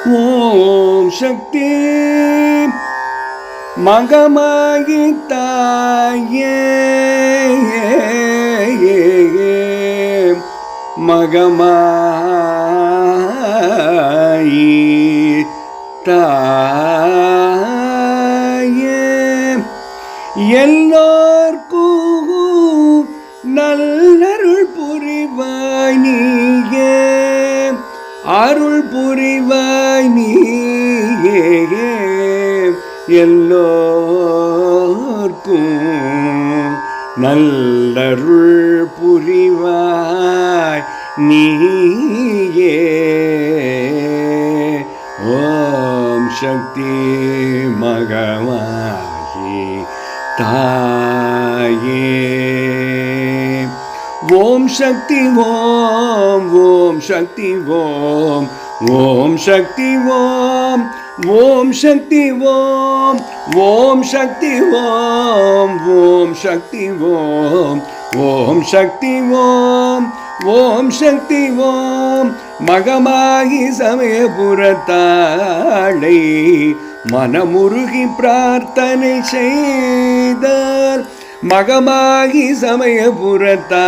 ஓம் சக்தி மகமாகி தாயே மகமாயி தாயே எல்லோர்க்கும் நல்லருள் புரிவாய் நீயே அருள் புரிவாய் நீயே எல்லோர்க்கும் நல்லருள் புரிவாய் நீயே ஓம் சக்தி மகமாயி தாயே ஓம் சக்தி ஓம் ஓம் சக்தி ஓம் ஓம் சக்தி ஓம் ஓம் சக்தி ஓம் ஓம் சக்தி ஓம் ஓம் சக்தி ஓம் ஓம் சக்தி ஓம் ஓம் சக்தி ஓம் மகமாகி சமயபுரத்தாளை மனமுருகி பிரார்த்தனை செய்தார் மகமாகி சமயபுரத்தாளை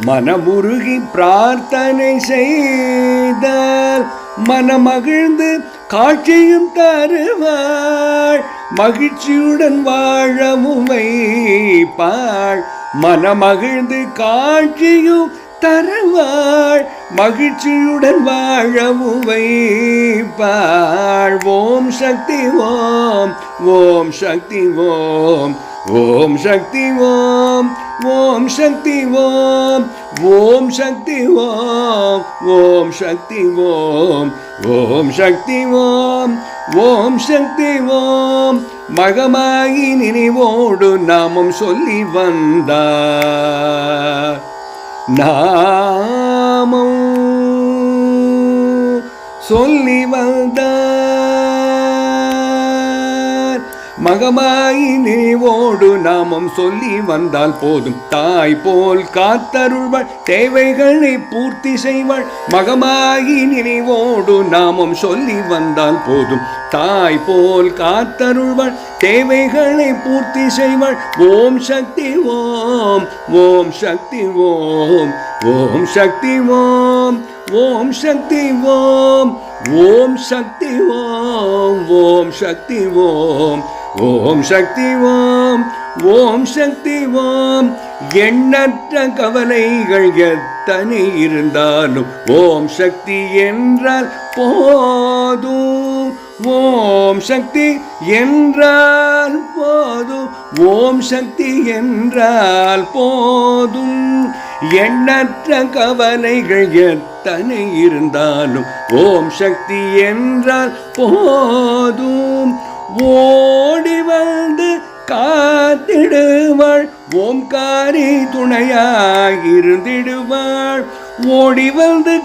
மனமுருகி பிரார்த்தனை செய்தால் மனமகிழ்ந்து காட்சியும் தருவாள் மகிழ்ச்சியுடன் வாழவும் வைப்பாள் மனமகிழ்ந்து காட்சியும் தருவாள் மகிழ்ச்சியுடன் வாழவும் வைப்பாள் ஓம் சக்தி ஓம் ஓம் சக்தி ஓம் ஓம் சக்தி ஓம் ஓம் சக்தி ஓம் ஓம் சக்தி ஓம் ஓம் சக்தி ஓம் ஓம் சக்தி ஓம் ஓம் சக்தி ஓம் மகமாகி நினைவோடு நாமம் சொல்லி வந்தார் நாமம் சொல்லி வந்தார் மகமாயி நினைவோடு நாமம் சொல்லி வந்தால் போதும் தாய் போல் காத்தருள்வாள் தேவைகளை பூர்த்தி செய்வாள் மகமாயி நினைவோடு நாமம் சொல்லி வந்தால் போதும் தாய் போல் காத்தருள்வாள் தேவைகளை பூர்த்தி செய்வாள் ஓம் சக்தி ஓம் ஓம் சக்தி ஓம் ஓம் சக்தி ஓம் ஓம் சக்தி ஓம் ஓம் சக்தி ஓம் ஓம் சக்தி ஓம் ஓம் சக்தி ஓம் ஓம் சக்தி ஓம் எண்ணற்ற கவலைகள் எத்தனை இருந்தாலும் ஓம் சக்தி என்றால் போதும் ஓம் சக்தி என்றால் போதும் ஓம் சக்தி என்றால் போதும் எண்ணற்ற கவலைகள் எத்தனை இருந்தாலும் ஓம் சக்தி என்றால் போதும் ஓடி வந்து காத்திடுவாள் ஓம்காரி துணையாயிருந்திடுவாள் ஓடி வந்து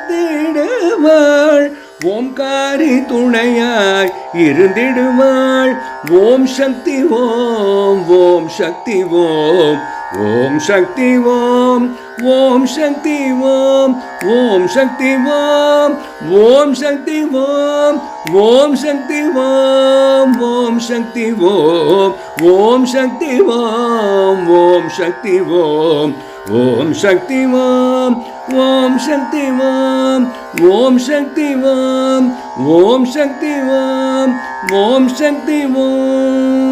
காத்திடுவாள் ஓம்காரி துணையாய் இருந்திடுவாள் ஓம் சக்தி ஓம் ஓம் சக்தி ஓம் ஓம் சக்தி ஓம் ஓம் சக்தி ஓம் ஓம் சக்தி ஓம் ஓம் சக்தி ஓம் ஓம் சக்தி ஓம் ஓம் சக்தி ஓம் ஓம் சக்தி ஓம் ஓம் சக்தி ஓம் ஓம் சக்தி ஓம் ஓம் சக்தி ஓம் ஓம் சக்தி ஓம் ஓம் சக்தி ஓம் ஓம் சக்தி ஓம்